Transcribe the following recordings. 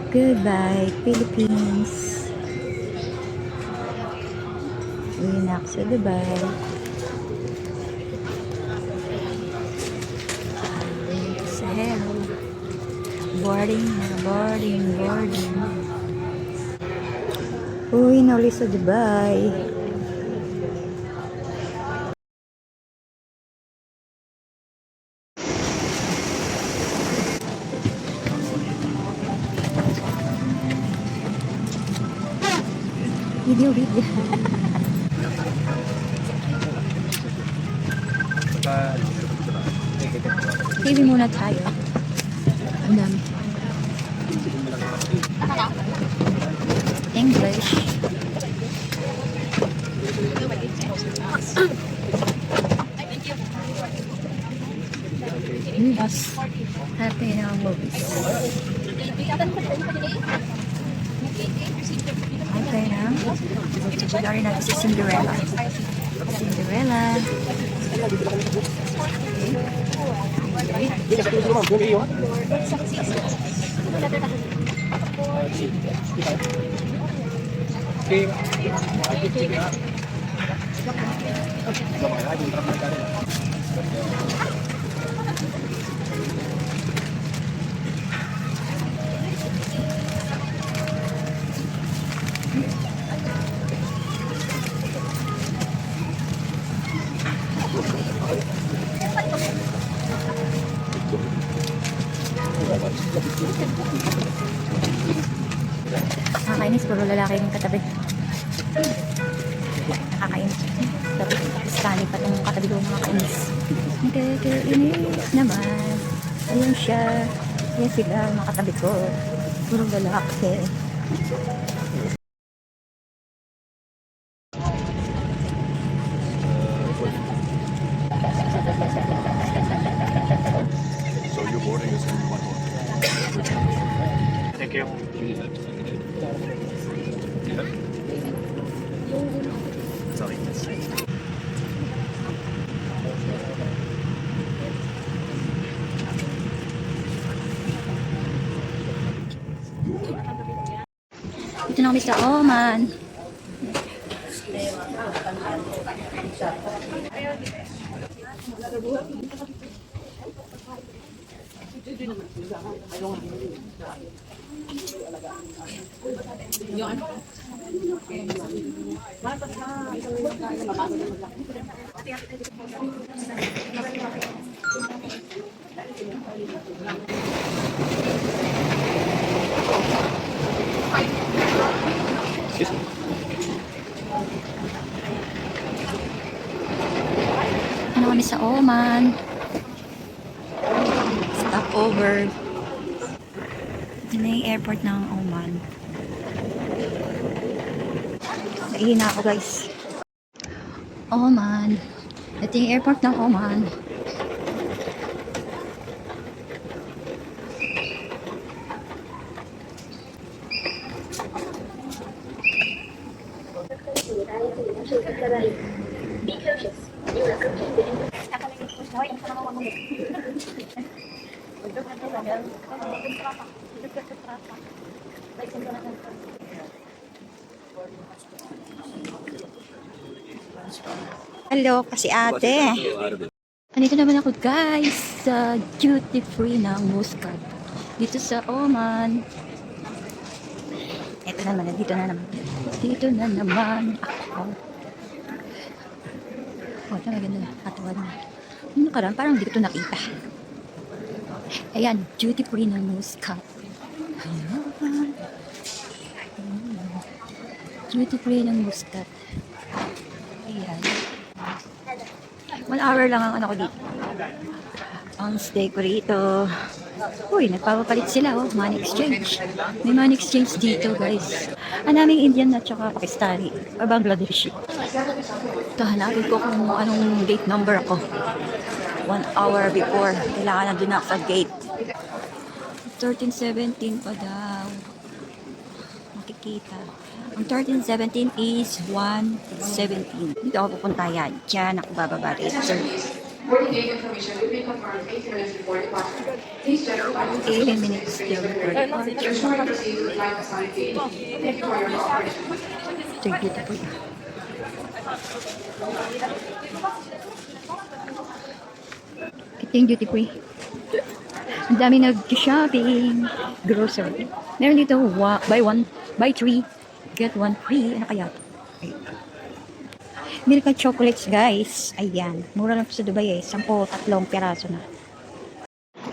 Goodbye, Philippines. Uwi na ako sa Dubai. Sa hello. Boarding na, boarding. Uwi na ulit sa Dubai. Video. TV muna tayo. Ang dami. English. Yes. Happy na ang movies. Okay na. Sorry na si Cinderella. Nakakainis, puro lalaki yung katabi. Nakakainis. Skali pa itong katabi ko, nakakainis. Nakakainis naman. Ayun siya. Yan sila, mga katabi ko. Puro lalaki. So your boarding is in 1 hour. Thank you. Sorry. Ito na kami sa Oman. Excuse me. Ano kami sa Oman. Stopover. Ito na yung airport ng Oman. Naihi na ako guys. Oman. Ito yung airport ng Oman. Hello, kasi ate. Andito naman ako guys sa duty free ng Muscat. Dito sa Oman. Ito naman, dito na naman ako. Oh, talaga na katuwa na. Yung nakaraan, parang hindi ko ito nakita. Ayan, duty free ng Muscat. Ayan. Duty free ng Muscat. Ayan. 1 hour lang ang ano ko dito. Ang stay ko rito. Uy, nagpapapalit sila oh. Money exchange. May money exchange dito guys. Ang daming Indian at saka Pakistani. O Bangladeshi. Ito, hanapin ko kung anong gate number ako. 1 hour before. Kailangan nandun ako sa gate. 1317 pa daw. Makikita. Ang 1317 is 117. Dito ako pupunta yan. Diyan ako bababa rito. Boarding gate information will be confirmed 80 minutes before departure. Please check the final 18 minutes still before Ensure departure. you proceed with flight assigned gate. Thank you for your cooperation. So beautiful. Ito yung duty free. Ang dami nag-shopping. Grocery. Meron dito, buy three, get one free. Ano kaya? Okay. Milk and chocolates, guys. Ayan. Mura lang sa Dubai eh. 10, 3 piraso na.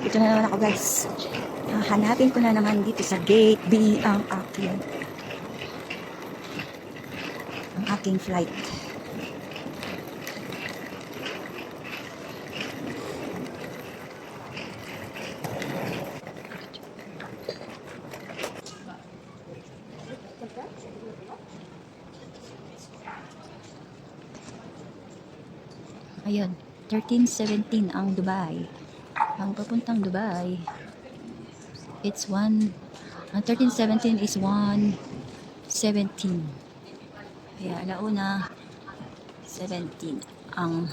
Ito na naman ako, guys. Hanapin ko na naman dito sa gate B ang aking flight. Ayun, 13:17 ang Dubai. Ang papuntang Dubai. It's 13:17 is 1:17. Kaya alauna 17 ang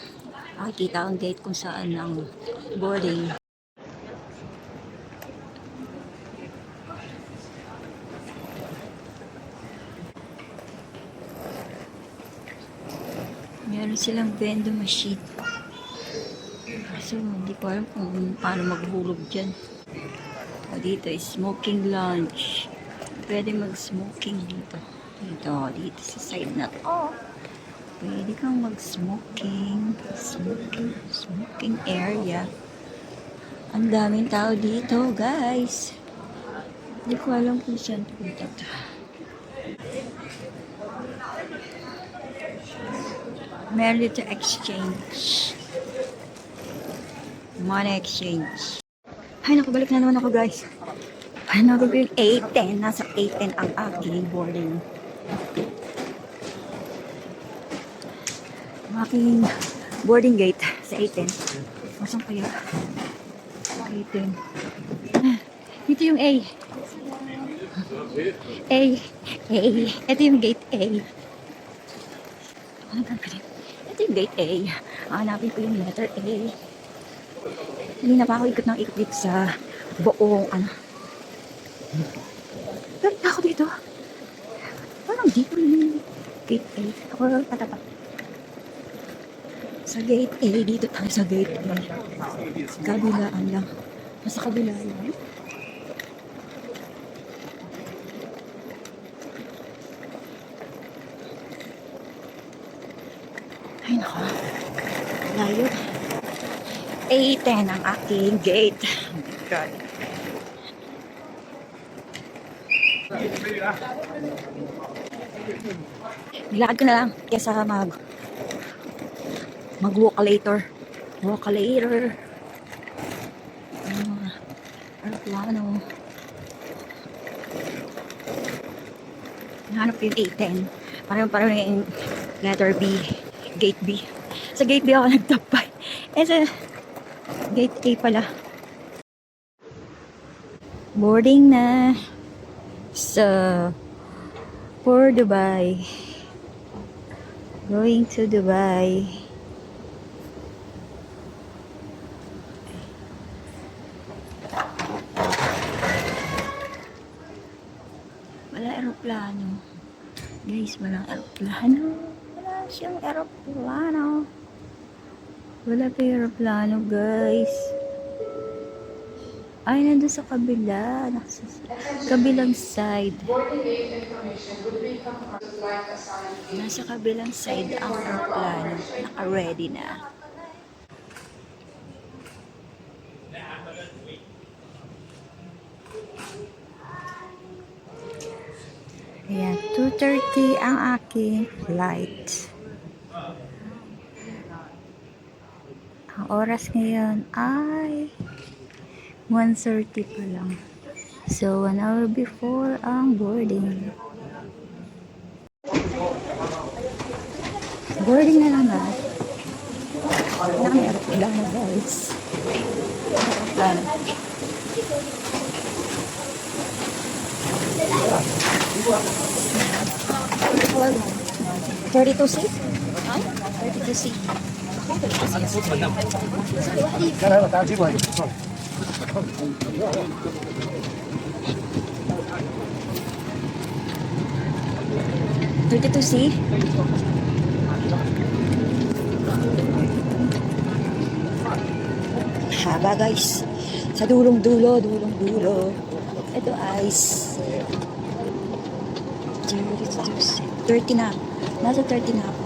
makikita ang gate kung saan ang boarding. Meron silang vending machine. So, hindi ko alam kung paano maghulog dyan. O, dito is smoking lounge. Pwede mag-smoking dito. Dito sa side na to. Pwede kang mag-smoking. Smoking area. Ang daming tao dito, guys. Hindi ko alam kung saan punta to. Meron dito exchange. Money exchange. Ay, nakabalik na naman ako, guys. Ano ko yung A10? Nasa A10 ang aking boarding. Ang aking boarding gate sa A10. Saan kaya? A10. Dito yung A. A. Ito yung gate A. Ano ba rin? Ito yung gate A. Hanapin ko yung letter A. Hindi na pa ako ikot ng ikot dito sa buong Pero ako dito. Parang dito yung gate A. Ako patapat. Sa gate A, dito tayo sa gate A. Kabilaan lang. Nasa kabila lang. Ay, nako. Layo. A10 ang aking gate. Oh my God. Nilakad ko na lang kesa mag-walk later. Walk later. Aeroplano. Nahanap ko yung A10. Parang yung letter B. Gate B. Sa gate B ako nagtapay. Sa gate A pala. Boarding na. For Dubai. Going to Dubai. Wala aeroplano. Guys, walang aeroplano. Wala siyang aeroplano. Wala pa aeroplano, guys. Ay, nandun sa kabila. Kabilang side. Nasa kabilang side ang aeroplano. Naka-ready na. Ayan, 2:30 ang aking flight. Ang oras ngayon ay 1:30 pa lang. So, 1 hour before ang boarding. Boarding na naman. Wala kami aeroplano, guys. Aeroplano. 32 seat? 32 seat. 32C. Haba guys. Sa dulong-dulo, dulong-dulo. Ito ice. 30 na. Nasa 30 na ako.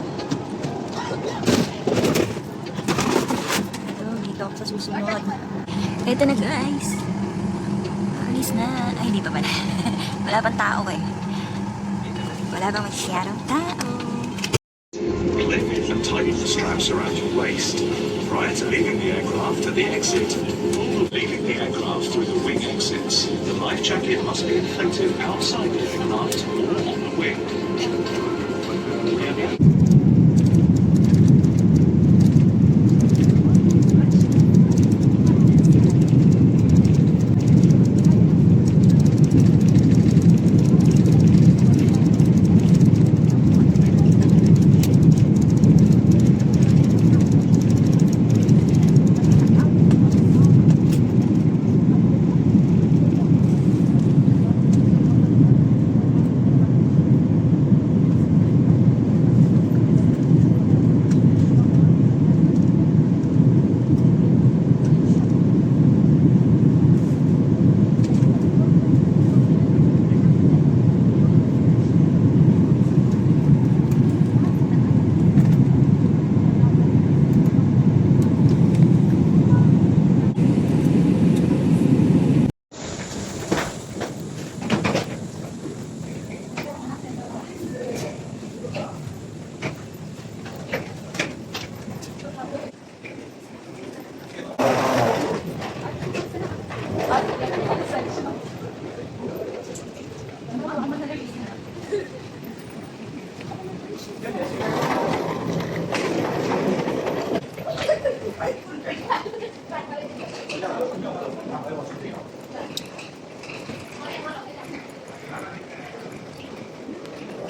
Ito, dito ako sa susunod. Ito na guys. Alis na. Ay, hindi pa pala. Wala pang tao eh. Wala pang masyadong tao. Lift and tighten the straps around your waist. Prior to leaving the aircraft at the exit, leaving the aircraft through the wing exits, the life jacket must be inflated outside the aircraft or on the wing.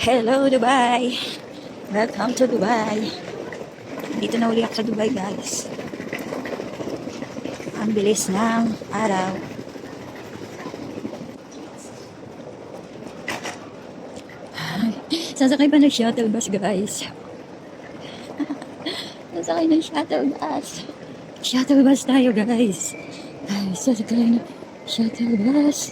Hello, Dubai! Welcome to Dubai! Dito na uli ako sa Dubai, guys. Ang bilis ng araw. Sasakay pa ng shuttle bus, guys. Sasakay ng shuttle bus. Shuttle bus tayo, guys. Ay, sasakay ng shuttle bus.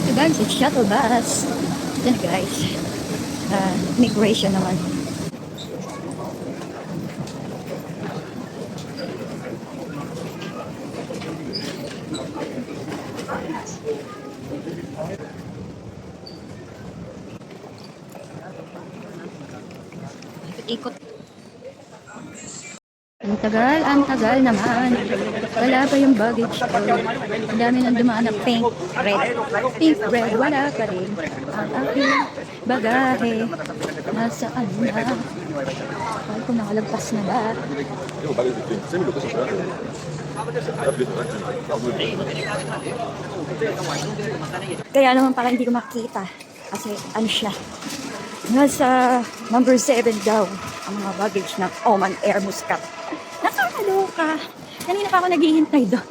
Ito guys, it's shuttle bus. Ito na guys. Migration naman. Ikot. Ang tagal naman. Wala pa yung baggage ko. Ang dami nang dumaan na pink, red. Pink, red, wala pa rin. Ang aking bagahe. Nasaan na? Ay, kung nakalagpas na ba? Kaya naman pala hindi ko makita. Kasi ano siya? Nasa number 7 daw ang mga baggage ng Oman Air Muscat. Nakakaloka. Kanina pa ako naghihintay doon.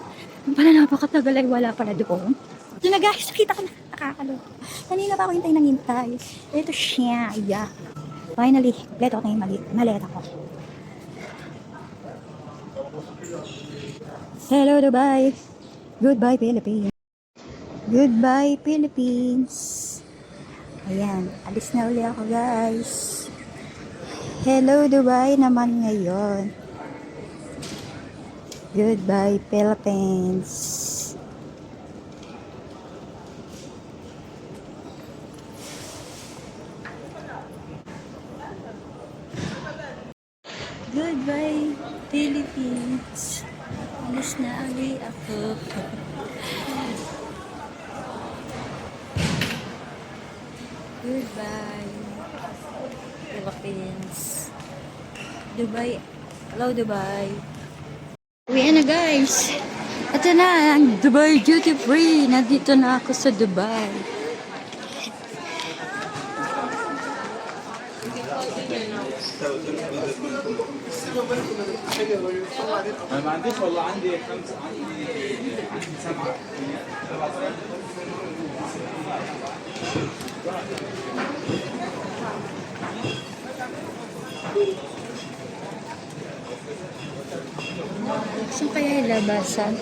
Pala napakatagal ay wala pala doon. Ito na guys, nakita ko na. Nakakaloka. Kanina pa ako hintay ng hintay. Ito siya. Yeah. Finally, leto ko na yung maleta ko. Hello Dubai. Goodbye Philippines. Goodbye Philippines. Ayan, alis na uli ako guys. Hello Dubai naman ngayon. Goodbye Philippines. Goodbye Philippines. Miss na uli ako. Goodbye, Philippines. Dubai. Hello, Dubai. Uwi na, guys. Ito na ang Dubai Duty Free. Nandito na ako sa Dubai. انا ما عنديش والله عندي خمسه عندي سبعه Saan kaya yung labasan?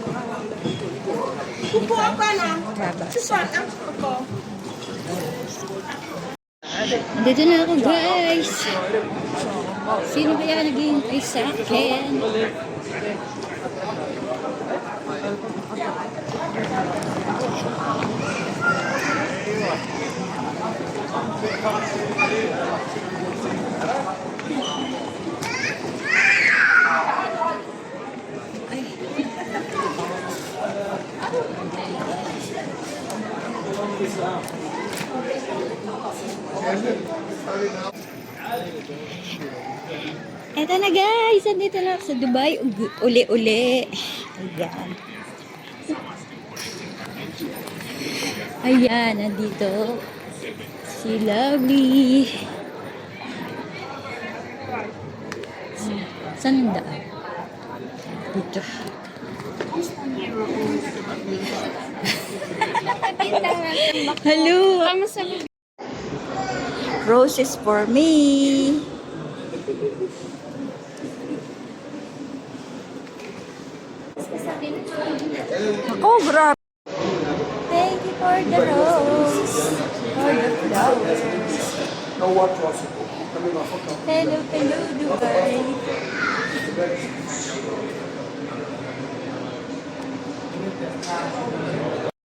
Upo ka na. Labasan. Susuot ang upo. Nandito na ako, guys. Sino kaya naghihintay sa akin? Ay. Eto na, guys, andito na ako sa Dubai. Uli-uli. Ayan. Ayan, nandito si Lovely. Saan ang daan? Dito. Hello! Roses for me. Ako, grabe. Thank you for the rose. For the flowers. Hello, hello, Dubai.